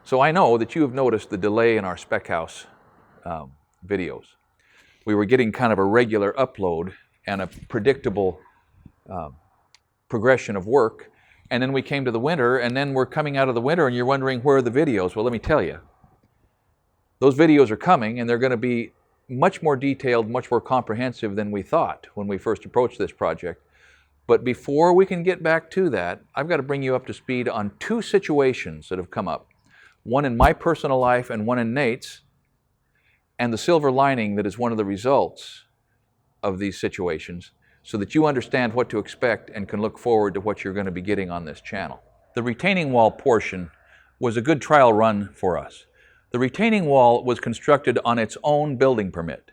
So I know that you have noticed the delay in our Spec House videos. We were getting kind of a regular upload and a predictable progression of work, and then we came to the winter, and then we're coming out of the winter and you're wondering, where are the videos? Well, let me tell you, those videos are coming, and they're going to be much more detailed, much more comprehensive than we thought when we first approached this project. But before we can get back to that, I've got to bring you up to speed on two situations that have come up. One in my personal life and one in Nate's, and the silver lining that is one of the results of these situations, so that you understand what to expect and can look forward to what you're going to be getting on this channel. The retaining wall portion was a good trial run for us. The retaining wall was constructed on its own building permit.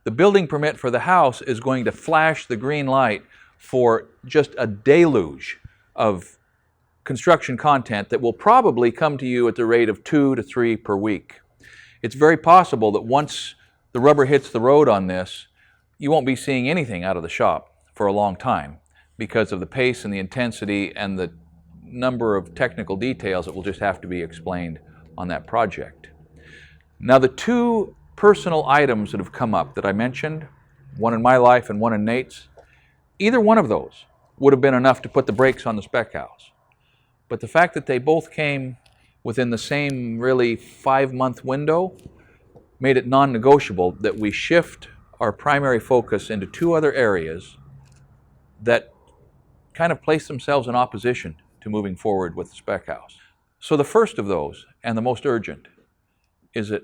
The building permit for the house is going to flash the green light for just a deluge of construction content that will probably come to you at the rate of 2 to 3 per week. It's very possible that once the rubber hits the road on this, you won't be seeing anything out of the shop for a long time because of the pace and the intensity and the number of technical details that will just have to be explained on that project. Now, the two personal items that have come up that I mentioned, one in my life and one in Nate's, either one of those would have been enough to put the brakes on the Spec House. But the fact that they both came within the same really 5-month window made it non-negotiable that we shift our primary focus into two other areas that kind of place themselves in opposition to moving forward with the Spec House. So the first of those, and the most urgent, is that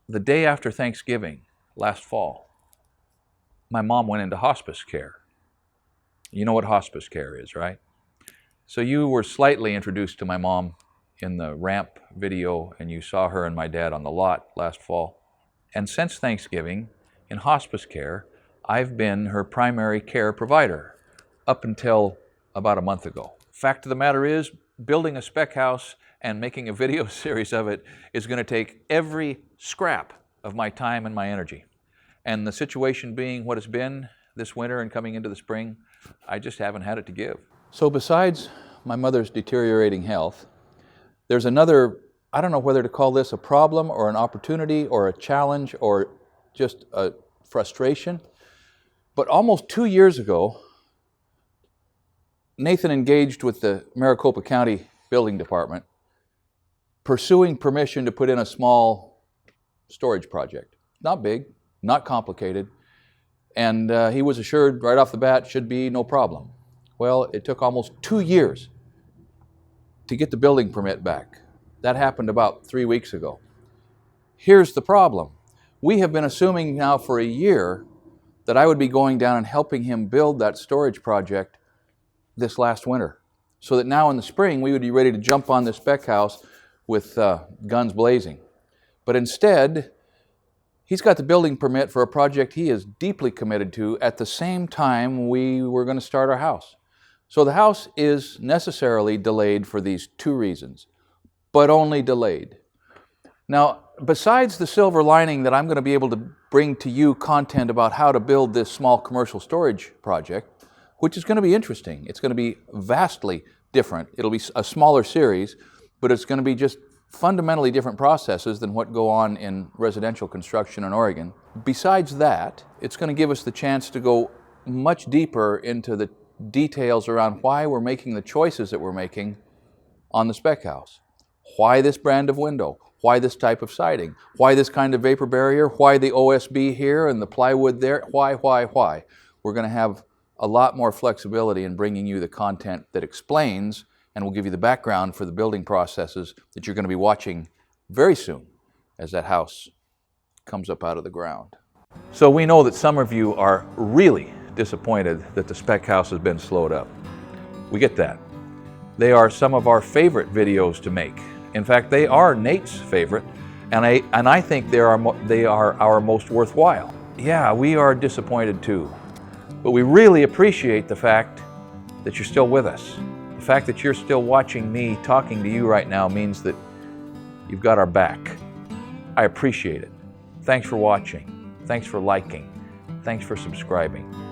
the day after Thanksgiving last fall, my mom went into hospice care. You know what hospice care is, right? So you were slightly introduced to my mom in the ramp video, and you saw her and my dad on the lot last fall. And since Thanksgiving, in hospice care, I've been her primary care provider up until about a month ago. Fact of the matter is, building a Spec House and making a video series of it is going to take every scrap of my time and my energy. And the situation being what it's been this winter and coming into the spring, I just haven't had it to give. So besides my mother's deteriorating health, there's another, I don't know whether to call this a problem or an opportunity or a challenge or just a frustration, but almost 2 years ago, Nathan engaged with the Maricopa County Building Department, pursuing permission to put in a small storage project. Not big, not complicated, and he was assured right off the bat should be no problem. Well, it took almost 2 years to get the building permit back. That happened about 3 weeks ago. Here's the problem. We have been assuming now for a year that I would be going down and helping him build that storage project this last winter, so that now in the spring we would be ready to jump on this Spec House with guns blazing. But instead, he's got the building permit for a project he is deeply committed to at the same time we were going to start our house. So the house is necessarily delayed for these two reasons, but only delayed. Now, besides the silver lining that I'm going to be able to bring to you content about how to build this small commercial storage project, which is going to be interesting. It's going to be vastly different. It'll be a smaller series, but it's going to be just fundamentally different processes than what go on in residential construction in Oregon. Besides that, it's going to give us the chance to go much deeper into the details around why we're making the choices that we're making on the Spec House. Why this brand of window? Why this type of siding? Why this kind of vapor barrier? Why the OSB here and the plywood there? Why? We're going to have a lot more flexibility in bringing you the content that explains, and will give you the background for the building processes that you're going to be watching very soon as that house comes up out of the ground. So we know that some of you are really disappointed that the Spec House has been slowed up. We get that. They are some of our favorite videos to make. In fact, they are Nate's favorite, and I think they are our most worthwhile. Yeah, we are disappointed too. But we really appreciate the fact that you're still with us. The fact that you're still watching me talking to you right now means that you've got our back. I appreciate it. Thanks for watching. Thanks for liking. Thanks for subscribing.